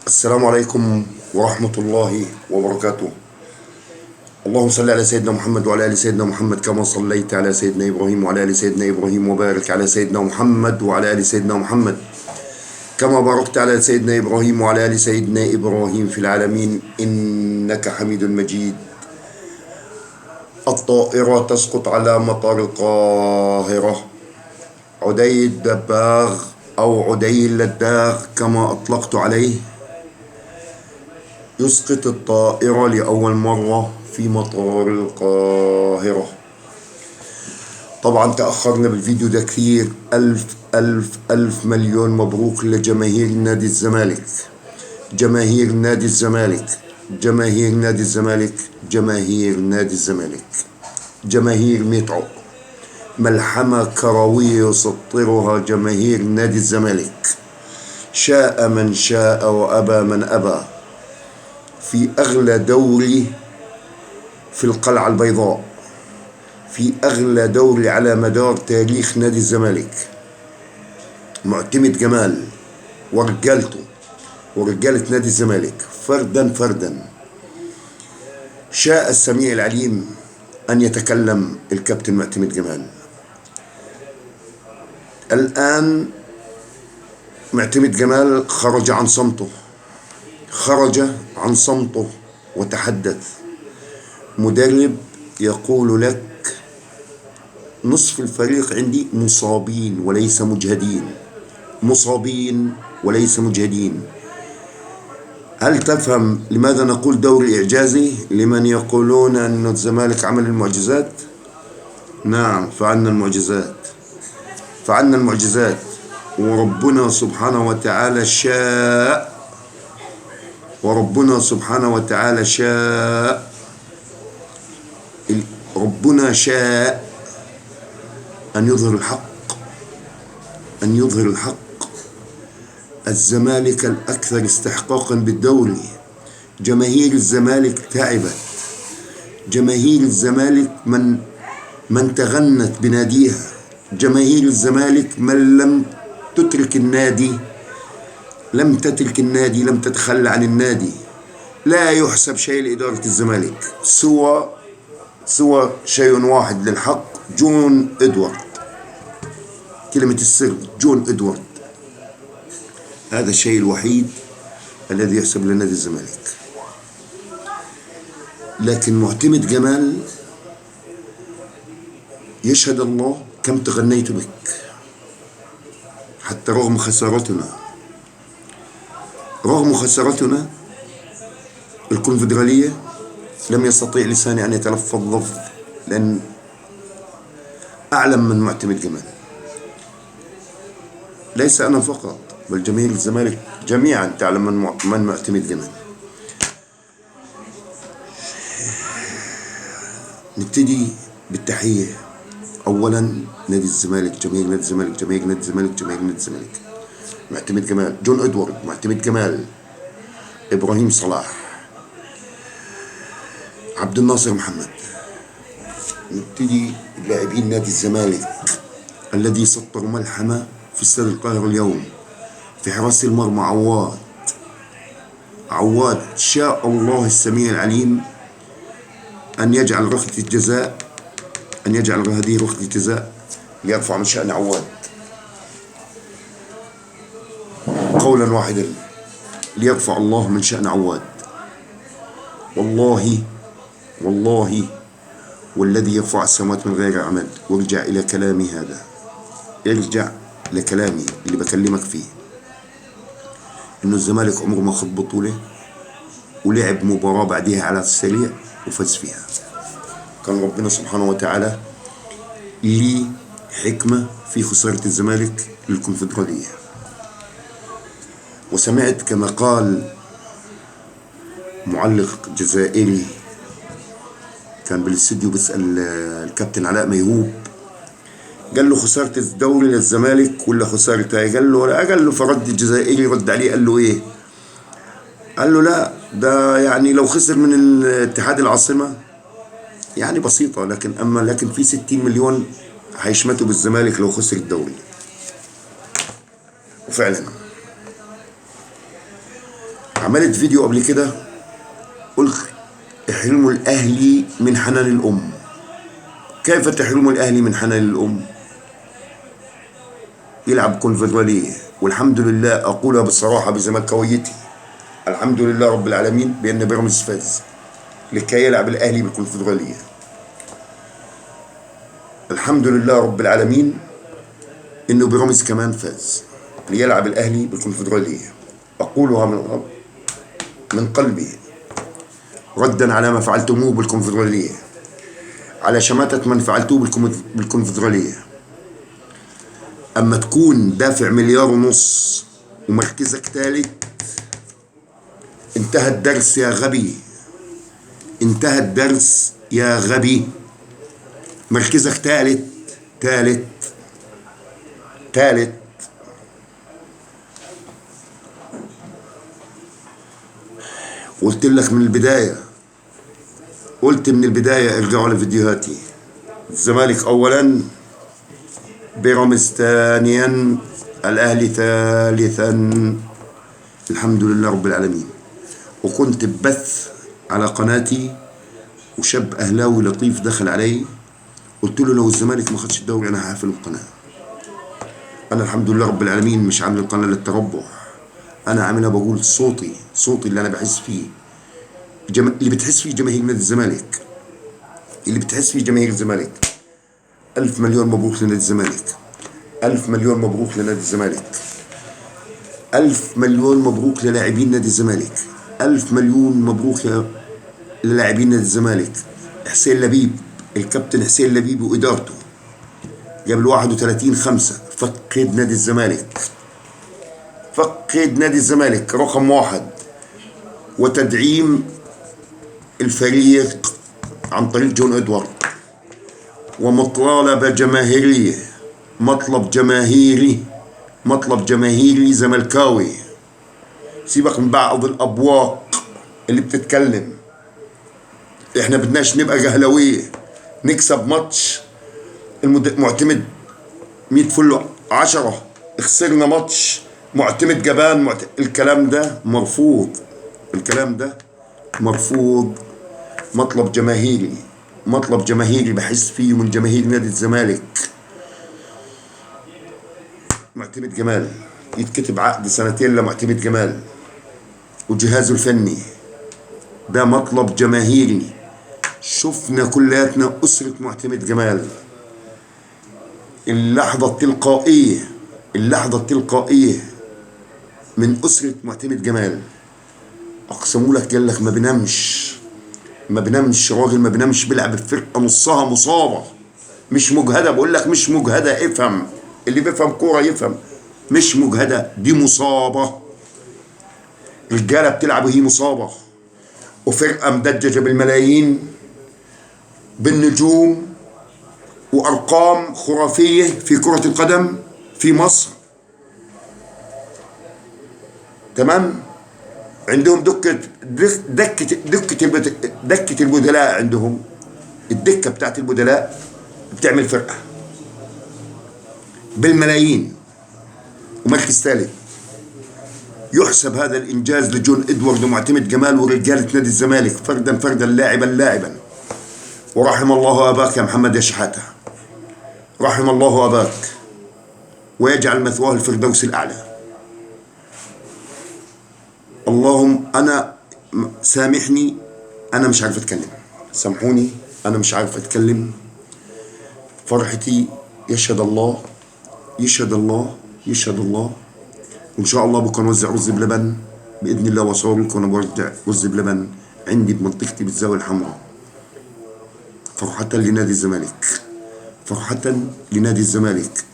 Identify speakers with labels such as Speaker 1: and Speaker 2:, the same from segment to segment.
Speaker 1: السلام عليكم ورحمة الله وبركاته. اللهم صل على سيدنا محمد وعلى آل سيدنا محمد كما صليت على سيدنا إبراهيم وعلى آل سيدنا إبراهيم، وبارك على سيدنا محمد وعلى آل سيدنا محمد كما باركت على سيدنا إبراهيم وعلى آل سيدنا إبراهيم في العالمين إنك حميد مجيد. الطائرة تسقط على مطار القاهرة. عدي الدباغ أو عدي اللداغ كما أطلقت عليه يسقط الطائرة لأول مرة في مطار القاهرة. طبعا تأخرنا بالفيديو ده كثير. ألف ألف ألف مليون مبروك لجماهير نادي الزمالك، جماهير نادي الزمالك، جماهير نادي الزمالك، جماهير نادي الزمالك، جماهير ميتعو. ملحمة كروية يسطرها جماهير نادي الزمالك، شاء من شاء وأبى من أبى، في أغلى دوري في القلعة البيضاء، في أغلى دوري على مدار تاريخ نادي الزمالك. معتمد جمال ورجالته ورجالة نادي الزمالك فردا فردا. شاء السميع العليم أن يتكلم الكابتن معتمد جمال. الآن معتمد جمال خرج عن صمته، خرج عن صمته وتحدث. مدرب يقول لك نصف الفريق عندي مصابين وليس مجهدين، مصابين وليس مجهدين. هل تفهم لماذا نقول دوري إعجازي لمن يقولون أن الزمالك عمل المعجزات؟ نعم، فعلنا المعجزات، فعلنا المعجزات، وربنا سبحانه وتعالى شاء، وربنا سبحانه وتعالى شاء، ربنا شاء أن يظهر الحق، أن يظهر الحق. الزمالك الأكثر استحقاقا بالدوري. جماهير الزمالك تعبت، جماهير الزمالك من تغنت بناديها، جماهير الزمالك من لم تترك النادي، لم تترك النادي، لم تتخلى عن النادي. لا يحسب شيء لإدارة الزمالك سوى شيء واحد للحق: جون إدوارد. كلمة السر جون إدوارد، هذا الشيء الوحيد الذي يحسب لنادي الزمالك. لكن معتمد جمال يشهد الله كم تغنيت بك، حتى رغم خسارتنا، رغم خسارتنا الكونفدرالية لم يستطيع لساني أن يتلفظ لفظ، لأن أعلم من معتمد جمال. ليس أنا فقط، بل جماهير الزمالك جميعا تعلم من معتمد جمال. نبتدي بالتحية. أولا نادي الزمالك، جماهير نادي الزمالك، جماهير نادي الزمالك، جماهير نادي الزمالك. معتمد جمال، جون إدوارد، معتمد جمال، إبراهيم صلاح، عبد الناصر محمد. نبتدي بلاعبين نادي الزمالك الذي سطر ملحمة في استاد القاهرة اليوم. في حراسة المرمى عواد شاء الله السميع العليم أن يجعل ركلة الجزاء، أن يجعل هذه ركلة الجزاء ليرفع من شأن عواد. قولا واحدا: ليرفع الله من شأن عواد. والله والله والذي يرفع السماوات من غير عمد. وارجع إلى كلامي هذا، ارجع لكلامي اللي بكلمك فيه، إنه الزمالك عمره ما خد بطولة ولعب مباراة بعدها على السريع وفاز فيها. كان ربنا سبحانه وتعالى لي حكمة في خسارة الزمالك للكونفدرالية. وسمعت كما قال معلق جزائري كان بالاستديو بيسأل الكابتن علاء ميهوب، قال له خسارة الدوري للزمالك ولا خسارة هاي؟ قال له لا. قال له فرد الجزائري رد عليه قال له ايه؟ قال له لا، ده يعني لو خسر من الاتحاد العاصمة يعني بسيطة، لكن في 60 مليون هيشمتوا بالزمالك لو خسر الدوري. وفعلا عملت فيديو قبل كده قلت احرموا الأهلي من حنان الأم. كيف تحرموا الأهلي من حنان الأم؟ يلعب كونفدرالية، والحمد لله أقولها بصراحة بزملكاويتي، الحمد لله رب العالمين بأن بيراميدز فاز لكي يلعب الأهلي بالكونفدرالية. الحمد لله رب العالمين إنه بيراميدز كمان فاز ليلعب الأهلي بالكونفدرالية. أقولها من قلبي ردا على ما فعلتموه بالكونفدرالية، على شماتة من فعلتوه بالكونفدرالية. أما تكون دافع 1.5 مليار ومركزك ثالث، انتهى الدرس يا غبي، انتهى الدرس يا غبي. مركزك ثالث ثالث ثالث. قلت لك من البداية، قلت من البداية ارجعوا لفيديوهاتي. الزمالك أولا، بيراميدز ثانيا، الأهلي ثالثا. الحمد لله رب العالمين. وكنت ببث على قناتي، وشاب أهلاوي لطيف دخل علي، قلت له لو الزمالك ما خدش الدوري أنا هقفل القناة. أنا الحمد لله رب العالمين مش عامل القناة للتربح، أنا عاملها بقول صوتي اللي أنا بحس فيه، اللي بتحس فيه جماهير نادي الزمالك، اللي بتحس فيه جماهير الزمالك. 1000 مليون مبروك لنادي الزمالك، 1000 مليون مبروك لنادي الزمالك، 1000 مليون مبروك للاعبين نادي الزمالك، 1000 مليون مبروك للاعبين نادي الزمالك. حسين لبيب، الكابتن حسين لبيب وإدارته قبل 31/5 فقد نادي الزمالك، فقد نادي الزمالك رقم 1. وتدعيم الفريق عن طريق جون إدوارد، ومطالبة جماهيرية، مطلب جماهيري زملكاوي. سيبك من بعض الأبواق اللي بتتكلم، احنا بدناش نبقى جهلوية نكسب ماتش معتمد 100 فل 10، خسرنا ماتش معتمد جبان الكلام ده مرفوض، الكلام ده مرفوض. مطلب جماهيري بحس فيه من جماهير نادي الزمالك. معتمد جمال يتكتب عقد 2 لمعتمد جمال وجهازه الفني، ده مطلب جماهيري. شفنا كلياتنا أسرة معتمد جمال، اللحظة التلقائية من أسرة معتمد جمال. أقسموا لك قال لك ما بنامش راجل، ما بنامش، بيلعب بفرقة نصها مصابة مش مجهدة. بقول لك مش مجهدة، افهم، اللي بيفهم كورة يفهم، مش مجهدة، دي مصابة. رجالة بتلعب وهي مصابة، وفرقة مدججة بالملايين، بالنجوم، وأرقام خرافية في كرة القدم في مصر. تمام؟ عندهم دكة البدلاء، عندهم الدكة بتاعت البدلاء بتعمل فرقة بالملايين ومركز ثالث. يحسب هذا الإنجاز لجون إدوارد ومعتمد جمال ورجالة نادي الزمالك فردا لاعبا. ورحم الله أباك يا محمد يا شحاتة، رحم الله أباك ويجعل مثواه الفردوس الأعلى. اللهم أنا سامحني، أنا مش عارف أتكلم، سامحوني أنا مش عارف أتكلم. فرحتي يشهد الله، وإن شاء الله بكره نوزع رز بلبن بإذن الله، وصور لكم أنا برجع رز بلبن عندي بمنطقتي بالزاوية الحمراء، فرحة لنادي الزمالك،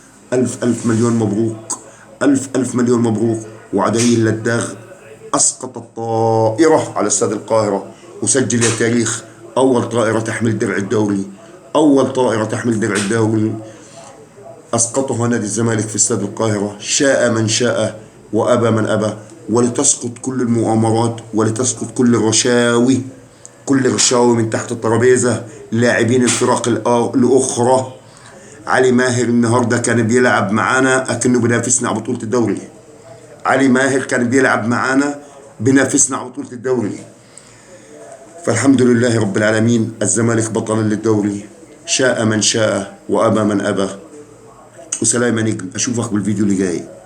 Speaker 1: ألف مليون مبروك، ألف مليون مبروك. وعدي اللداغ أسقط الطائرة على استاد القاهرة، وسجل يا تاريخ أول طائرة تحمل درع الدوري، أسقطها نادي الزمالك في استاد القاهرة. شاء من شاء وأبى من أبى، ولتسقط كل المؤامرات، ولتسقط كل الرشاوي من تحت الترابيزة. لاعبين الفرق الأخرى، علي ماهر النهارده كان بيلعب معانا أكنه بينافسنا على بطولة الدوري. علي ماهر كان بيلعب معانا بينافسنا على بطولة الدوري. فالحمد لله رب العالمين، الزمالك بطل للدوري، شاء من شاء وأبى من أبى. وسلام يا نجم، أشوفك بالفيديو اللي جاي.